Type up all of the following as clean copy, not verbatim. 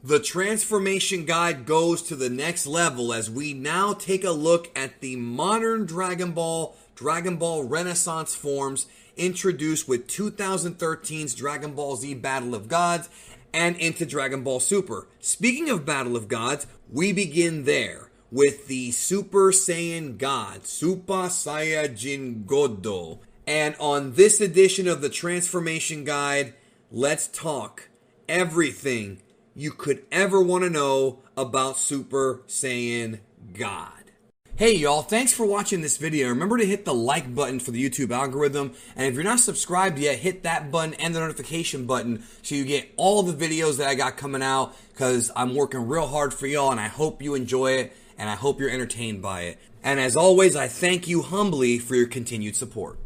The transformation guide goes to the next level as we now take a look at the modern Dragon Ball Renaissance forms introduced with 2013's Dragon Ball Z Battle of Gods and into Dragon Ball Super. Speaking of Battle of Gods, we begin there with the Super Saiyan God, Super Saiyan God. And on this edition of the Transformation Guide, let's talk everything you could ever want to know about Super Saiyan God. Hey y'all, thanks for watching this video. Remember to hit the like button for the YouTube algorithm. And if you're not subscribed yet, hit that button and the notification button so you get all the videos that I got coming out, because I'm working real hard for y'all and I hope you enjoy it and I hope you're entertained by it. And as always, I thank you humbly for your continued support.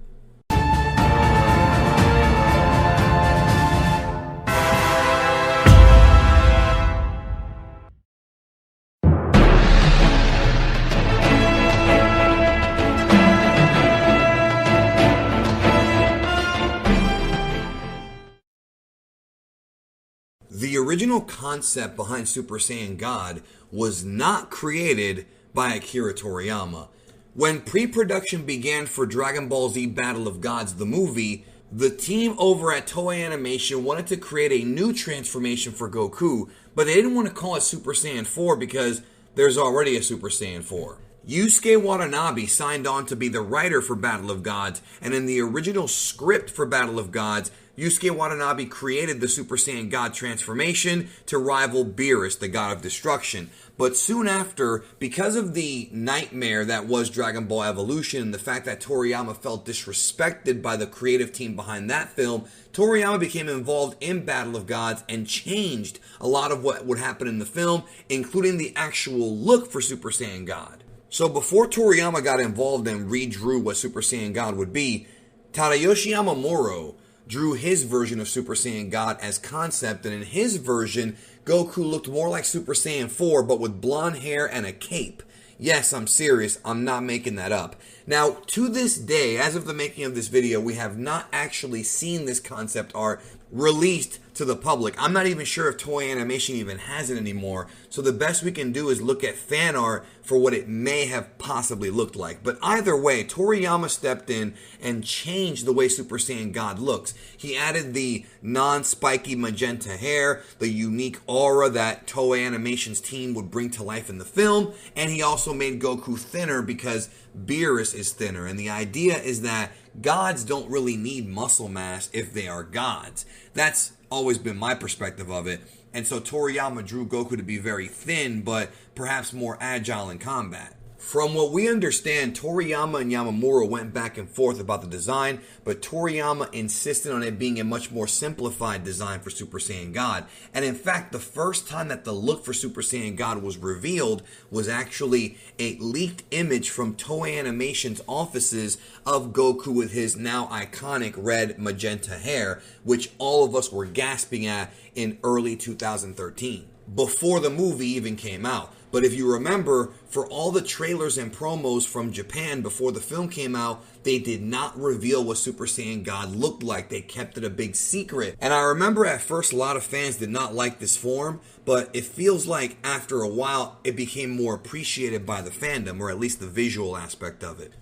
The original concept behind Super Saiyan God was not created by Akira Toriyama. When pre-production began for Dragon Ball Z Battle of Gods, the movie, the team over at Toei Animation wanted to create a new transformation for Goku, but they didn't want to call it Super Saiyan 4 because there's already a Super Saiyan 4. Yusuke Watanabe signed on to be the writer for Battle of Gods, and in the original script for Battle of Gods, Yusuke Watanabe created the Super Saiyan God transformation to rival Beerus, the god of destruction. But soon after, because of the nightmare that was Dragon Ball Evolution and the fact that Toriyama felt disrespected by the creative team behind that film, Toriyama became involved in Battle of Gods and changed a lot of what would happen in the film, including the actual look for Super Saiyan God. So before Toriyama got involved and redrew what Super Saiyan God would be, Tadayoshi Yamamuro drew his version of Super Saiyan God as concept, and in his version, Goku looked more like Super Saiyan 4 but with blonde hair and a cape. Yes, I'm serious, I'm not making that up. Now, to this day, as of the making of this video, we have not actually seen this concept art released to the public. I'm not even sure if Toei Animation even has it anymore, so the best we can do is look at fan art for what it may have possibly looked like. But either way, Toriyama stepped in and changed the way Super Saiyan God looks. He added the non-spiky magenta hair, the unique aura that Toei Animation's team would bring to life in the film, and he also made Goku thinner because Beerus is thinner, and the idea is that gods don't really need muscle mass if they are gods. That's always been my perspective of it. And so Toriyama drew Goku to be very thin, but perhaps more agile in combat. From what we understand, Toriyama and Yamamura went back and forth about the design, but Toriyama insisted on it being a much more simplified design for Super Saiyan God. And in fact, the first time that the look for Super Saiyan God was revealed was actually a leaked image from Toei Animation's offices of Goku with his now iconic red magenta hair, which all of us were gasping at in early 2013, before the movie even came out. But if you remember, for all the trailers and promos from Japan before the film came out, they did not reveal what Super Saiyan God looked like. They kept it a big secret. And I remember at first a lot of fans did not like this form, but it feels like after a while it became more appreciated by the fandom, or at least the visual aspect of it.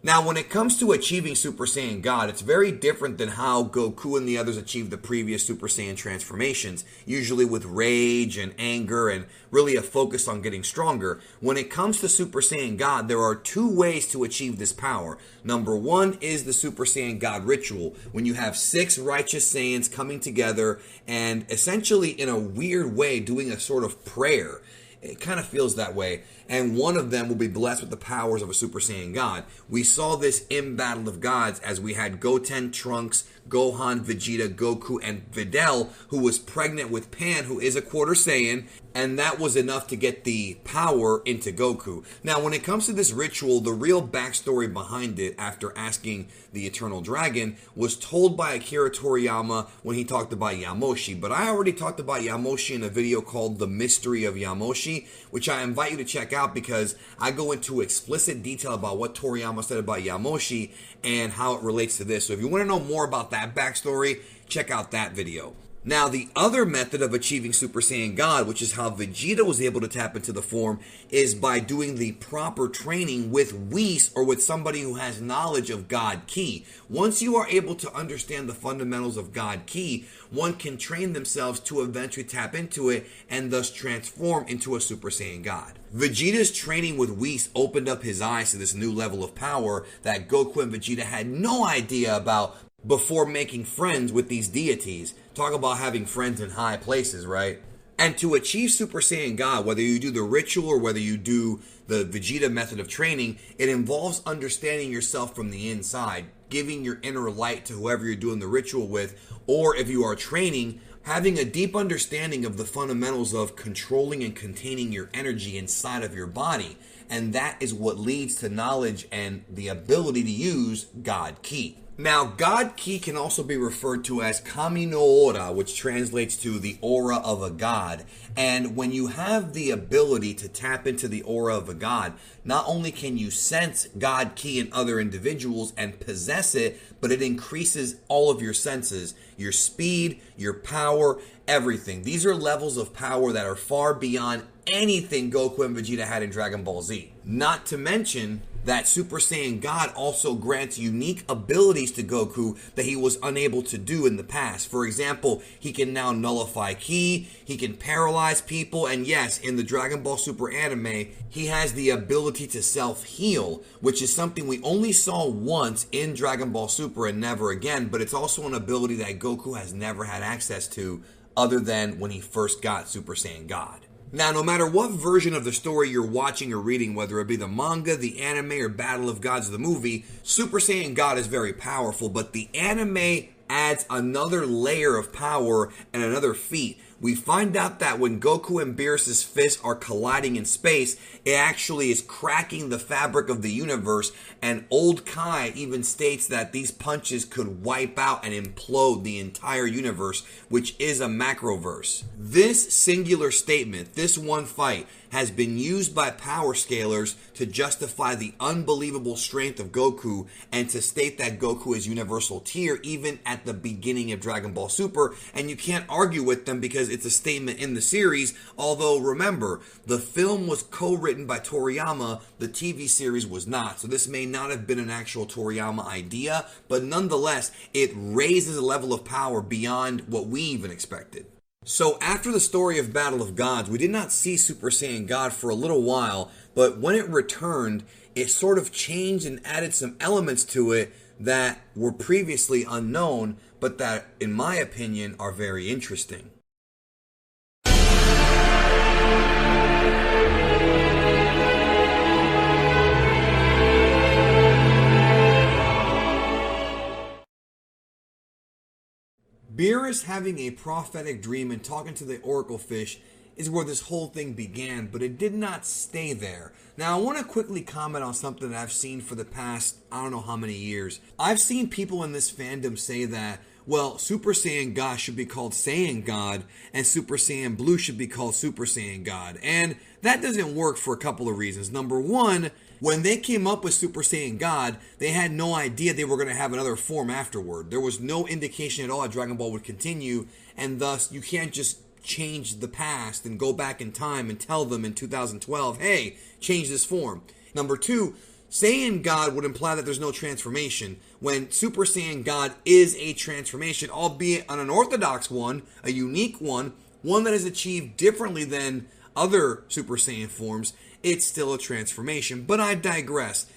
Now, when it comes to achieving Super Saiyan God, it's very different than how Goku and the others achieved the previous Super Saiyan transformations, usually with rage and anger and really a focus on getting stronger. When it comes to Super Saiyan God, there are two ways to achieve this power. Number one is the Super Saiyan God ritual, when you have 6 righteous Saiyans coming together and essentially in a weird way doing a sort of prayer. It kind of feels that way. And one of them will be blessed with the powers of a Super Saiyan God. We saw this in Battle of Gods as we had Goten, Trunks, Gohan, Vegeta, Goku, and Videl, who was pregnant with Pan, who is a quarter Saiyan, and that was enough to get the power into Goku. Now, when it comes to this ritual, the real backstory behind it, after asking the Eternal Dragon, was told by Akira Toriyama when he talked about Yamoshi. But I already talked about Yamoshi in a video called The Mystery of Yamoshi, which I invite you to check out because I go into explicit detail about what Toriyama said about Yamoshi and how it relates to this. So if you want to know more about that backstory, check out that video. Now, the other method of achieving Super Saiyan God, which is how Vegeta was able to tap into the form, is by doing the proper training with Whis or with somebody who has knowledge of God Ki. Once you are able to understand the fundamentals of God Ki, one can train themselves to eventually tap into it and thus transform into a Super Saiyan God. Vegeta's training with Whis opened up his eyes to this new level of power that Goku and Vegeta had no idea about before making friends with these deities. Talk about having friends in high places, right? And to achieve Super Saiyan God, whether you do the ritual or whether you do the Vegeta method of training, it involves understanding yourself from the inside, giving your inner light to whoever you're doing the ritual with, or if you are training, having a deep understanding of the fundamentals of controlling and containing your energy inside of your body. And that is what leads to knowledge and the ability to use God Ki. Now, God Ki can also be referred to as Kami no Aura, which translates to the aura of a god. And when you have the ability to tap into the aura of a god, not only can you sense God Ki in other individuals and possess it, but it increases all of your senses, your speed, your power, everything. These are levels of power that are far beyond anything Goku and Vegeta had in Dragon Ball Z. Not to mention that Super Saiyan God also grants unique abilities to Goku that he was unable to do in the past. For example, he can now nullify Ki, he can paralyze people, and yes, in the Dragon Ball Super anime, he has the ability to self-heal, which is something we only saw once in Dragon Ball Super and never again, but it's also an ability that Goku has never had access to other than when he first got Super Saiyan God. Now, no matter what version of the story you're watching or reading, whether it be the manga, the anime, or Battle of Gods, the movie, Super Saiyan God is very powerful, but the anime adds another layer of power and another feat. We find out that when Goku and Beerus' fists are colliding in space, it actually is cracking the fabric of the universe, and Old Kai even states that these punches could wipe out and implode the entire universe, which is a macroverse. This singular statement, this one fight, has been used by power scalers to justify the unbelievable strength of Goku and to state that Goku is universal tier even at the beginning of Dragon Ball Super, and you can't argue with them because it's a statement in the series, although remember, the film was co-written by Toriyama, the TV series was not, so this may not have been an actual Toriyama idea, but nonetheless, it raises a level of power beyond what we even expected. So after the story of Battle of Gods, we did not see Super Saiyan God for a little while, but when it returned, it sort of changed and added some elements to it that were previously unknown, but that, in my opinion, are very interesting. Beerus having a prophetic dream and talking to the Oracle Fish is where this whole thing began, but it did not stay there. Now, I want to quickly comment on something that I've seen for the past, I don't know how many years. I've seen people in this fandom say that, well, Super Saiyan God should be called Saiyan God, and Super Saiyan Blue should be called Super Saiyan God. And that doesn't work for a couple of reasons. Number one, when they came up with Super Saiyan God, they had no idea they were going to have another form afterward. There was no indication at all that Dragon Ball would continue, and thus you can't just change the past and go back in time and tell them in 2012, hey, change this form. Number two, Saiyan God would imply that there's no transformation, when Super Saiyan God is a transformation, albeit an unorthodox one, a unique one that is achieved differently than other Super Saiyan forms. It's still a transformation, but I digress.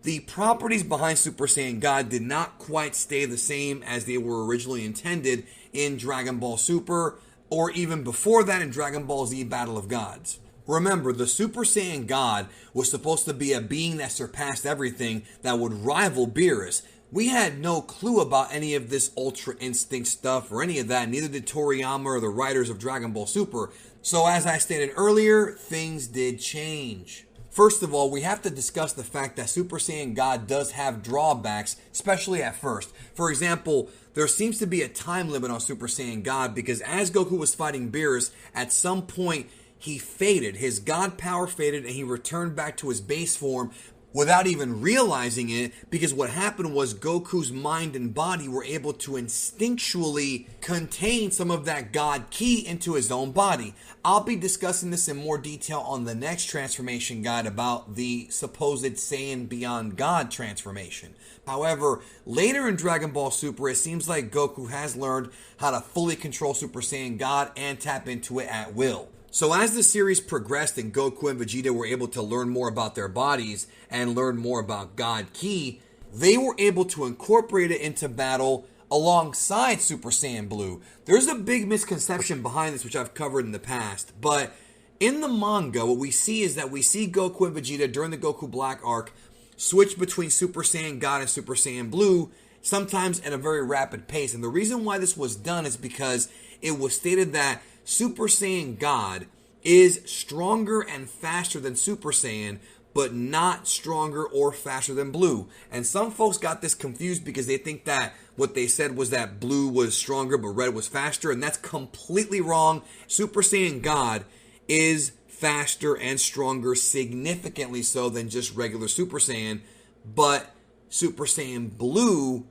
The properties behind Super Saiyan God did not quite stay the same as they were originally intended in Dragon Ball Super, or even before that in Dragon Ball Z Battle of Gods. Remember, the Super Saiyan God was supposed to be a being that surpassed everything, that would rival Beerus. We had no clue about any of this Ultra Instinct stuff or any of that, neither did Toriyama or the writers of Dragon Ball Super. So as I stated earlier, things did change. First of all, we have to discuss the fact that Super Saiyan God does have drawbacks, especially at first. For example, there seems to be a time limit on Super Saiyan God because as Goku was fighting Beerus, at some point he faded. His God power faded and he returned back to his base form, without even realizing it, because what happened was Goku's mind and body were able to instinctually contain some of that God ki into his own body. I'll be discussing this in more detail on the next transformation guide about the supposed Saiyan Beyond God transformation. However, later in Dragon Ball Super, it seems like Goku has learned how to fully control Super Saiyan God and tap into it at will. So as the series progressed and Goku and Vegeta were able to learn more about their bodies and learn more about God Ki, they were able to incorporate it into battle alongside Super Saiyan Blue. There's a big misconception behind this, which I've covered in the past, but in the manga, what we see is that we see Goku and Vegeta during the Goku Black arc switch between Super Saiyan God and Super Saiyan Blue, sometimes at a very rapid pace. And the reason why this was done is because it was stated that Super Saiyan God is stronger and faster than Super Saiyan, but not stronger or faster than Blue. And some folks got this confused because they think that what they said was that Blue was stronger but Red was faster, and that's completely wrong. Super Saiyan God is faster and stronger, significantly so, than just regular Super Saiyan, but Super Saiyan Blue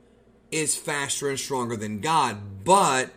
is faster and stronger than God, but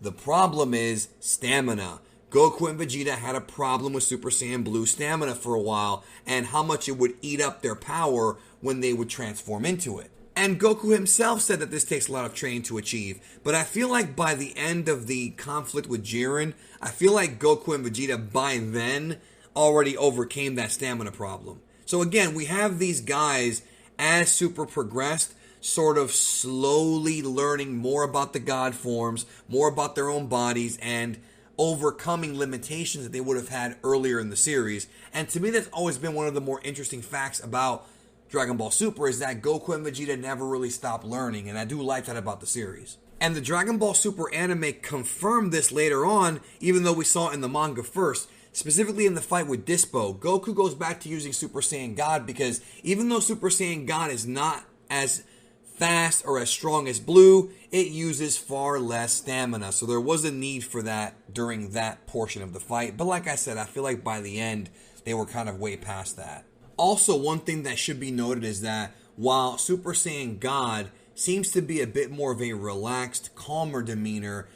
the problem is stamina. Goku and Vegeta had a problem with Super Saiyan Blue stamina for a while, and how much it would eat up their power when they would transform into it. And Goku himself said that this takes a lot of training to achieve, but I feel like by the end of the conflict with Jiren, I feel like Goku and Vegeta by then already overcame that stamina problem. So again, we have these guys, as Super progressed, sort of slowly learning more about the God forms, more about their own bodies, and overcoming limitations that they would have had earlier in the series. And to me, that's always been one of the more interesting facts about Dragon Ball Super, is that Goku and Vegeta never really stopped learning, and I do like that about the series. And the Dragon Ball Super anime confirmed this later on, even though we saw it in the manga first. Specifically in the fight with Dispo, Goku goes back to using Super Saiyan God because even though Super Saiyan God is not as fast or as strong as Blue, it uses far less stamina. So there was a need for that during that portion of the fight. But like I said, I feel like by the end, they were kind of way past that. Also, one thing that should be noted is that while Super Saiyan God seems to be a bit more of a relaxed, calmer demeanor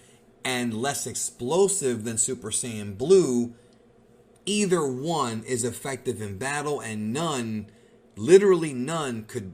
and less explosive than Super Saiyan Blue, either one is effective in battle, and none, literally none, could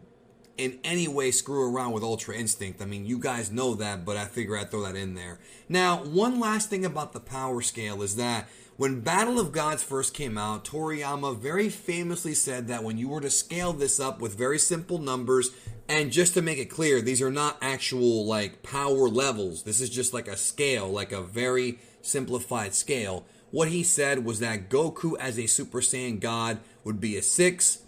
in any way screw around with Ultra Instinct. I mean, you guys know that, but I figure I'd throw that in there. Now, one last thing about the power scale is that when Battle of Gods first came out, Toriyama very famously said that when you were to scale this up with very simple numbers, and just to make it clear, these are not actual like power levels. This is just like a scale, like a very simplified scale. What he said was that Goku as a Super Saiyan God would be a 6,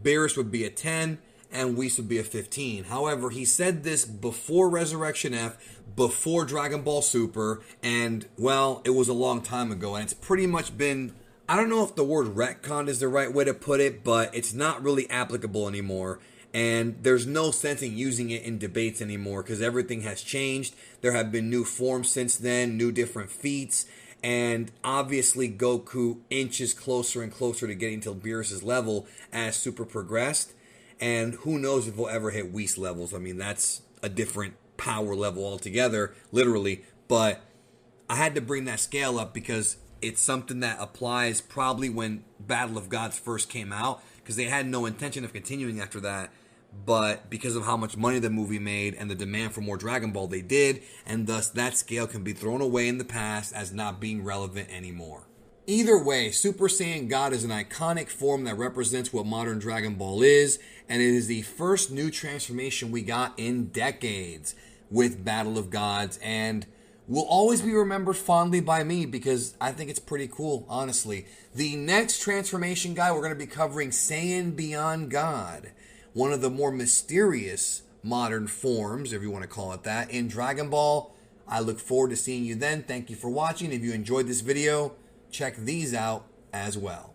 Beerus would be a 10, and Whis would be a 15. However, he said this before Resurrection F, before Dragon Ball Super, and, well, it was a long time ago, and it's pretty much been, I don't know if the word retcon is the right way to put it, but it's not really applicable anymore, and there's no sense in using it in debates anymore, because everything has changed. There have been new forms since then, new different feats, and obviously Goku inches closer and closer to getting to Beerus' level as Super progressed. And who knows if we'll ever hit Whis levels. I mean, that's a different power level altogether, literally. But I had to bring that scale up because it's something that applies probably when Battle of Gods first came out, because they had no intention of continuing after that. But because of how much money the movie made and the demand for more Dragon Ball, they did. And thus, that scale can be thrown away in the past as not being relevant anymore. Either way, Super Saiyan God is an iconic form that represents what modern Dragon Ball is, and it is the first new transformation we got in decades with Battle of Gods, and will always be remembered fondly by me because I think it's pretty cool, honestly. The next transformation guide, we're going to be covering Saiyan Beyond God, one of the more mysterious modern forms, if you want to call it that, in Dragon Ball. I look forward to seeing you then. Thank you for watching. If you enjoyed this video, check these out as well.